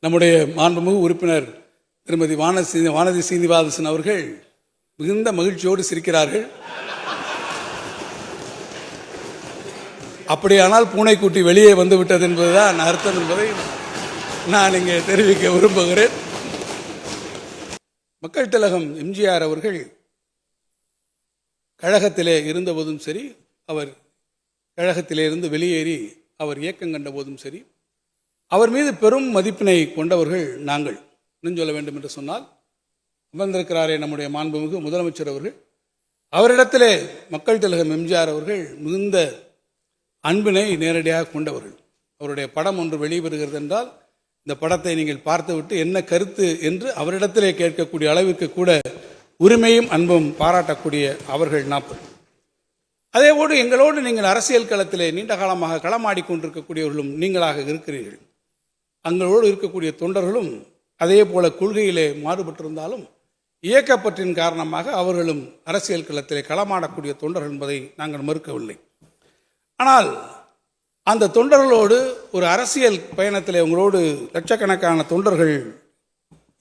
நம்முடைய மாண்புமிகு உறுப்பினர் திருமதி வானதி சீனிவாசன் அவர்கள் மிகுந்த மகிழ்ச்சியோடு சிரிக்கிறார்கள். அப்படியானால் பூனைக்குட்டி வெளியே வந்துவிட்டது என்பதுதான் அர்த்தம் என்பதை நான் இங்கே தெரிவிக்க விரும்புகிறேன். மக்கள் திலகம் எம்ஜிஆர் அவர்கள் கழகத்திலே இருந்தபோதும் சரி, அவர் கழகத்திலே இருந்து வெளியேறி அவர் இயக்கம் கண்ட போதும் சரி, அவர் மீது பெரும் மதிப்பினை கொண்டவர்கள் நாங்கள். இன்னும் சொல்ல வேண்டும் என்று சொன்னால், அமர்ந்திருக்கிறாரே நம்முடைய மாண்புமிகு முதலமைச்சர் அவர்கள், அவரிடத்திலே மக்கள் திலகம் எம்ஜிஆர் அவர்கள் மிகுந்த அன்பினை நேரடியாக கொண்டவர்கள். அவருடைய படம் ஒன்று வெளிவருகிறது என்றால் இந்த படத்தை நீங்கள் பார்த்துவிட்டு என்ன கருத்து என்று அவரிடத்திலே கேட்கக்கூடிய அளவிற்கு கூட உரிமையும் அன்பும் பாராட்டக்கூடிய அவர்கள் 40. அதேபோடு எங்களோடு நீங்கள் அரசியல் களத்திலே நீண்ட காலமாக களமாடிக்கொண்டிருக்கக்கூடியவர்களும் நீங்களாக இருக்கிறீர்கள். அங்களோடு இருக்கக்கூடிய தொண்டர்களும் அதே போல கொள்கையிலே மாறுபட்டிருந்தாலும் இயக்கப்பற்றின் காரணமாக அவர்களும் அரசியல் களத்திலே களமாடக்கூடிய தொண்டர்கள் என்பதை நாங்கள் மறுக்கவில்லை. ஆனால் அந்த தொண்டர்களோடு ஒரு அரசியல் பயணத்திலே உங்களோடு லட்சக்கணக்கான தொண்டர்கள்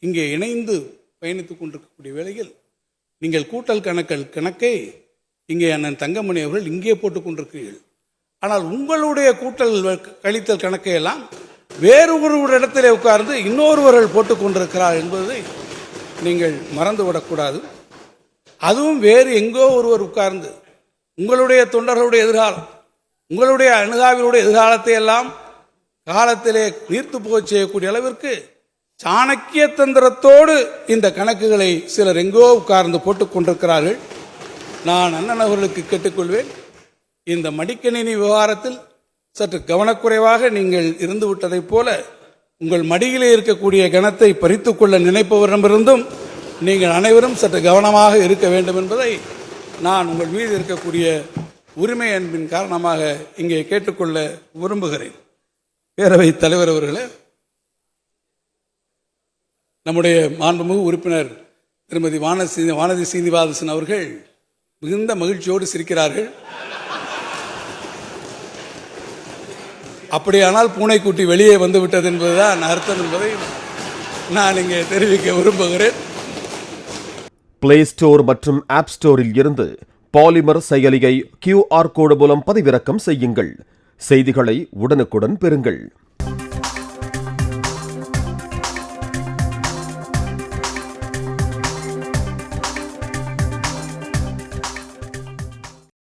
இங்கே இணைந்து பயணித்துக் கொண்டிருக்கக்கூடிய வேளையில் நீங்கள் கூட்டல் கணக்கை இங்கே அண்ணன் தங்கமணி அவர்கள் இங்கே போட்டுக் கொண்டிருக்கிறீர்கள். ஆனால் உங்களுடைய கூட்டல் கழித்தல் கணக்கை எல்லாம் வேறு ஒரு இடத்திலே உட்கார்ந்து இன்னொருவர்கள் போட்டுக் கொண்டிருக்கிறார் என்பதை நீங்கள் மறந்துவிடக்கூடாது. அதுவும் வேறு எங்கோ ஒருவர் உட்கார்ந்து உங்களுடைய தொண்டர்களுடைய எதிர்காலம், உங்களுடைய அணுகாவினுடைய எதிர்காலத்தை எல்லாம் காலத்திலே நீர்த்து போக செய்யக்கூடிய அளவிற்கு சாணக்கிய தந்திரத்தோடு இந்த கணக்குகளை சிலர் எங்கோ உட்கார்ந்து போட்டுக் கொண்டிருக்கிறார்கள். நான் அண்ணன் அவர்களுக்கு கேட்டுக்கொள்வேன், இந்த மடிக்கணினி விவகாரத்தில் சற்று கவனக்குறைவாக நீங்கள் இருந்து விட்டதைப் போல உங்கள் மடியிலே இருக்கக்கூடிய கணத்தை பறித்துக் கொள்ள நினைப்பவரிடமிருந்தும் நீங்கள் அனைவரும் சற்று கவனமாக இருக்க வேண்டும் என்பதை நான் உங்கள் மீது இருக்கக்கூடிய உரிமை அன்பின் காரணமாக இங்கே கேட்டுக்கொள்ள விரும்புகிறேன். பேரவைத் தலைவர் அவர்களே, நம்முடைய மாண்புமிகு உறுப்பினர் திருமதி வானதி சீனிவாசன் அவர்கள் மிகுந்த மகிழ்ச்சியோடு சிரிக்கிறார்கள். அப்படியானால் பூனைக்குட்டி வெளியே வந்துவிட்டது என்பதுதான் அர்த்தம் என்பதை நான் இங்கே தெரிவிக்க விரும்புகிறேன். பிளே ஸ்டோர் மற்றும் ஆப் ஸ்டோரில் இருந்து பாலிமர் செயலியை QR கோடு மூலம் பதிவிறக்கம் செய்யுங்கள். செய்திகளை உடனுக்குடன் பெறுங்கள்.